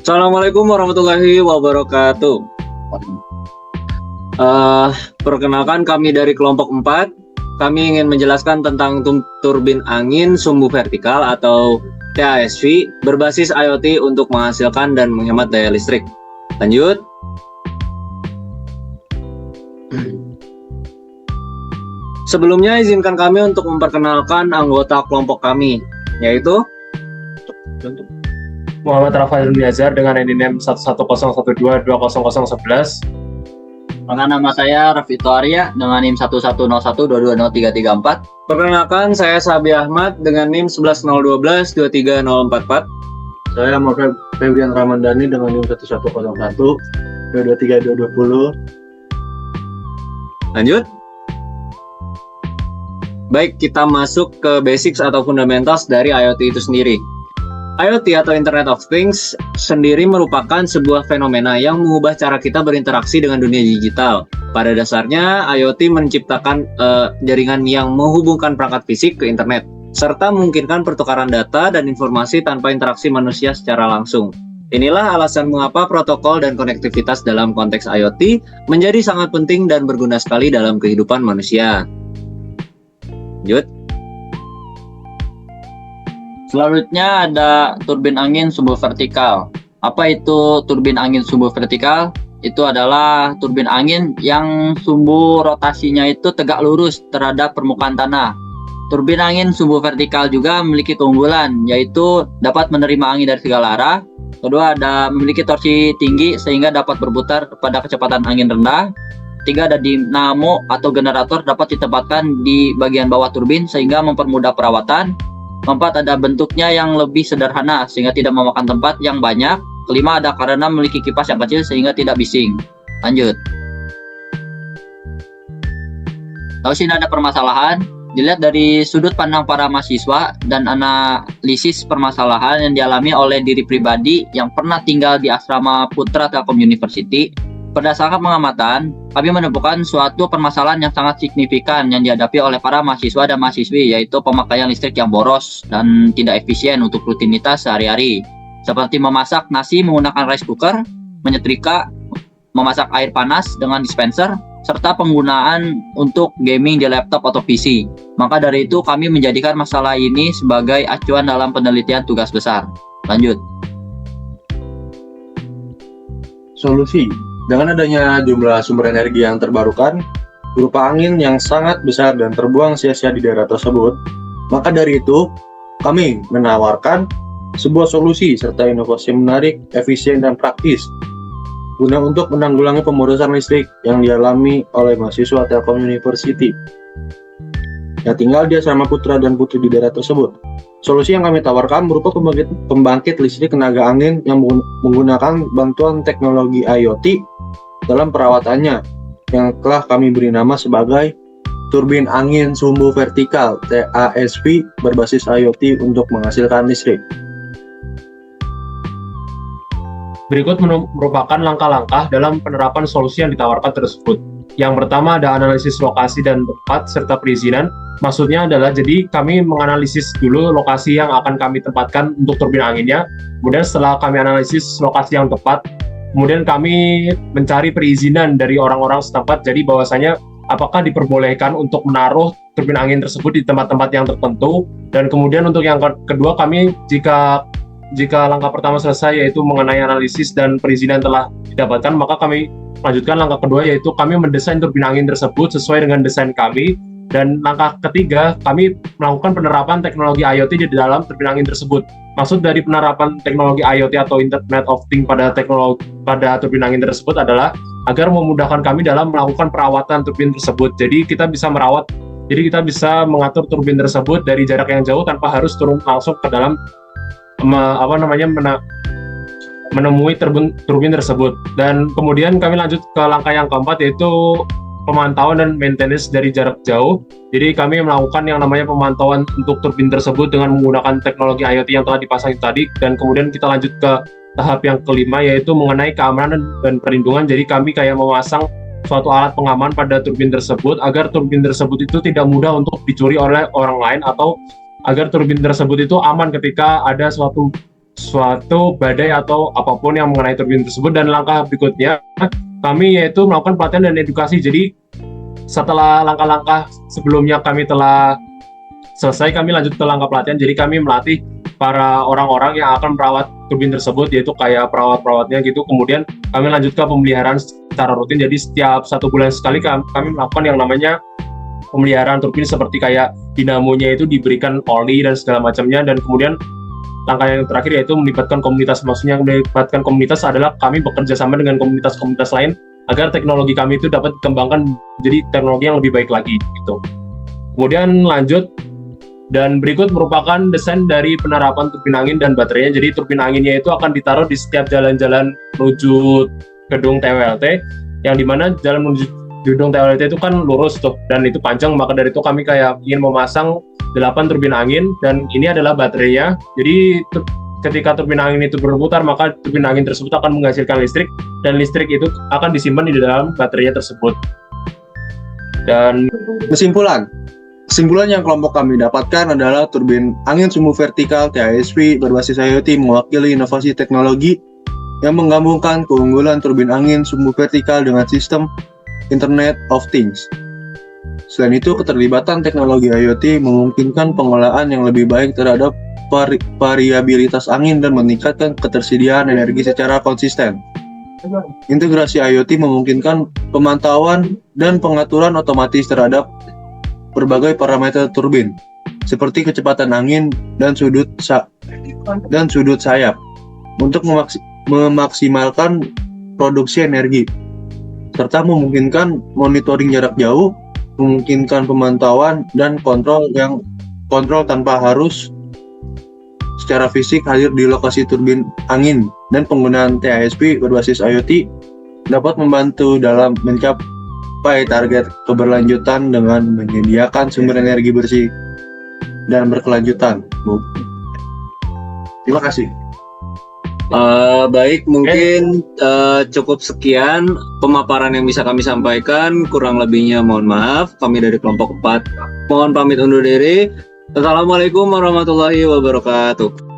Assalamualaikum warahmatullahi wabarakatuh. Perkenalkan kami dari kelompok 4. Kami ingin menjelaskan tentang turbin angin sumbu vertikal atau TASV berbasis IoT untuk menghasilkan dan menghemat daya listrik. Lanjut. Sebelumnya izinkan kami untuk memperkenalkan anggota kelompok kami, yaitu Muhammad Rafael Niazar dengan NIM 11012200011. Maka nama saya Rafito Arya dengan NIM 1101220334. Perkenalkan, saya Sabi Ahmad dengan NIM 1101223044. Saya Muhammad Febrian Ramandani dengan NIM 1101223220. Lanjut. Baik, kita masuk ke basics atau fundamentals dari IoT itu sendiri. IoT atau Internet of Things sendiri merupakan sebuah fenomena yang mengubah cara kita berinteraksi dengan dunia digital. Pada dasarnya, IoT menciptakan jaringan yang menghubungkan perangkat fisik ke internet, serta memungkinkan pertukaran data dan informasi tanpa interaksi manusia secara langsung. Inilah alasan mengapa protokol dan konektivitas dalam konteks IoT menjadi sangat penting dan berguna sekali dalam kehidupan manusia. Lanjut. Selanjutnya ada turbin angin sumbu vertikal. Apa itu turbin angin sumbu vertikal? Itu adalah turbin angin yang sumbu rotasinya itu tegak lurus terhadap permukaan tanah. Turbin angin sumbu vertikal juga memiliki keunggulan, yaitu dapat menerima angin dari segala arah. Kedua, ada memiliki torsi tinggi sehingga dapat berputar pada kecepatan angin rendah. Tiga, ada dinamo atau generator dapat ditempatkan di bagian bawah turbin sehingga mempermudah perawatan. Keempat, ada bentuknya yang lebih sederhana sehingga tidak memakan tempat yang banyak. Kelima, ada karena memiliki kipas yang kecil sehingga tidak bising. Lanjut. Lalu sini ada permasalahan. Dilihat dari sudut pandang para mahasiswa dan analisis permasalahan yang dialami oleh diri pribadi yang pernah tinggal di asrama Putra Telkom University. Berdasarkan pengamatan, kami menemukan suatu permasalahan yang sangat signifikan yang dihadapi oleh para mahasiswa dan mahasiswi, yaitu pemakaian listrik yang boros dan tidak efisien untuk rutinitas sehari-hari, seperti memasak nasi menggunakan rice cooker, menyetrika, memasak air panas dengan dispenser, serta penggunaan untuk gaming di laptop atau PC. Maka dari itu, kami menjadikan masalah ini sebagai acuan dalam penelitian tugas besar. Lanjut. Solusi. Dengan adanya jumlah sumber energi yang terbarukan, berupa angin yang sangat besar dan terbuang sia-sia di daerah tersebut, maka dari itu, kami menawarkan sebuah solusi serta inovasi menarik, efisien, dan praktis guna untuk menanggulangi pemborosan listrik yang dialami oleh mahasiswa Telkom University yang tinggal di asrama putra dan putri di daerah tersebut. Solusi yang kami tawarkan berupa pembangkit listrik tenaga angin yang menggunakan bantuan teknologi IoT dalam perawatannya, yang telah kami beri nama sebagai turbin angin sumbu vertikal TASV berbasis IoT untuk menghasilkan listrik. Berikut merupakan langkah-langkah dalam penerapan solusi yang ditawarkan tersebut. Yang pertama ada analisis lokasi dan tempat serta perizinan. Maksudnya adalah jadi kami menganalisis dulu lokasi yang akan kami tempatkan untuk turbin anginnya. Kemudian setelah kami analisis lokasi yang tepat, kemudian kami mencari perizinan dari orang-orang setempat. Jadi bahwasanya apakah diperbolehkan untuk menaruh turbin angin tersebut di tempat-tempat yang tertentu. Dan kemudian untuk yang kedua, kami jika langkah pertama selesai yaitu mengenai analisis dan perizinan telah didapatkan, maka kami lanjutkan langkah kedua yaitu kami mendesain turbin angin tersebut sesuai dengan desain kami. Dan langkah ketiga, kami melakukan penerapan teknologi IoT di dalam turbin angin tersebut. Maksud dari penerapan teknologi IoT atau Internet of Things pada turbin angin tersebut adalah agar memudahkan kami dalam melakukan perawatan turbin tersebut. Jadi kita bisa mengatur turbin tersebut dari jarak yang jauh tanpa harus turun langsung ke dalam menemui turbin tersebut. Dan kemudian kami lanjut ke langkah yang keempat yaitu pemantauan dan maintenance dari jarak jauh. Jadi kami melakukan yang namanya pemantauan untuk turbin tersebut dengan menggunakan teknologi IoT yang telah dipasang tadi. Dan kemudian kita lanjut ke tahap yang kelima yaitu mengenai keamanan dan perlindungan. Jadi kami kayak memasang suatu alat pengaman pada turbin tersebut agar turbin tersebut itu tidak mudah untuk dicuri oleh orang lain, atau agar turbin tersebut itu aman ketika ada suatu suatu badai atau apapun yang mengenai turbin tersebut. Dan langkah berikutnya kami yaitu melakukan pelatihan dan edukasi. Jadi setelah langkah-langkah sebelumnya kami telah selesai, kami lanjut ke langkah pelatihan. Jadi kami melatih para orang-orang yang akan merawat turbin tersebut, yaitu kayak perawat-perawatnya gitu. Kemudian kami lanjut ke pemeliharaan secara rutin. Jadi setiap 1 bulan sekali kami melakukan yang namanya pemeliharaan turbin, seperti kayak dinamonya itu diberikan oli dan segala macamnya. Dan kemudian langkah yang terakhir yaitu melibatkan komunitas. Maksudnya melibatkan komunitas adalah kami bekerja sama dengan komunitas-komunitas lain agar teknologi kami itu dapat dikembangkan jadi teknologi yang lebih baik lagi gitu. Kemudian lanjut, dan berikut merupakan desain dari penerapan turbin angin dan baterainya. Jadi turbin anginnya itu akan ditaruh di setiap jalan-jalan menuju gedung TWLT, yang dimana jalan menuju gedung TWLT itu kan lurus tuh, dan itu panjang. Maka dari itu kami kayak ingin memasang 8 turbin angin, dan ini adalah baterainya. Jadi ketika turbin angin itu berputar, maka turbin angin tersebut akan menghasilkan listrik, dan listrik itu akan disimpan di dalam baterainya tersebut. Dan Kesimpulan yang kelompok kami dapatkan adalah turbin angin sumbu vertikal TASV berbasis IoT mewakili inovasi teknologi yang menggabungkan keunggulan turbin angin sumbu vertikal dengan sistem Internet of Things. Selain itu, keterlibatan teknologi IoT memungkinkan pengolahan yang lebih baik terhadap variabilitas angin dan meningkatkan ketersediaan energi secara konsisten. Integrasi IoT memungkinkan pemantauan dan pengaturan otomatis terhadap berbagai parameter turbin, seperti kecepatan angin dan sudut sayap, untuk memaksimalkan produksi energi, serta memungkinkan monitoring jarak jauh, memungkinkan pemantauan dan kontrol tanpa harus secara fisik hadir di lokasi turbin angin. Dan penggunaan TASP berbasis IoT dapat membantu dalam mencapai target keberlanjutan dengan menyediakan sumber energi bersih dan berkelanjutan. Terima kasih. Baik, mungkin cukup sekian pemaparan yang bisa kami sampaikan. Kurang lebihnya mohon maaf. Kami dari kelompok 4 mohon pamit undur diri. Assalamualaikum warahmatullahi wabarakatuh.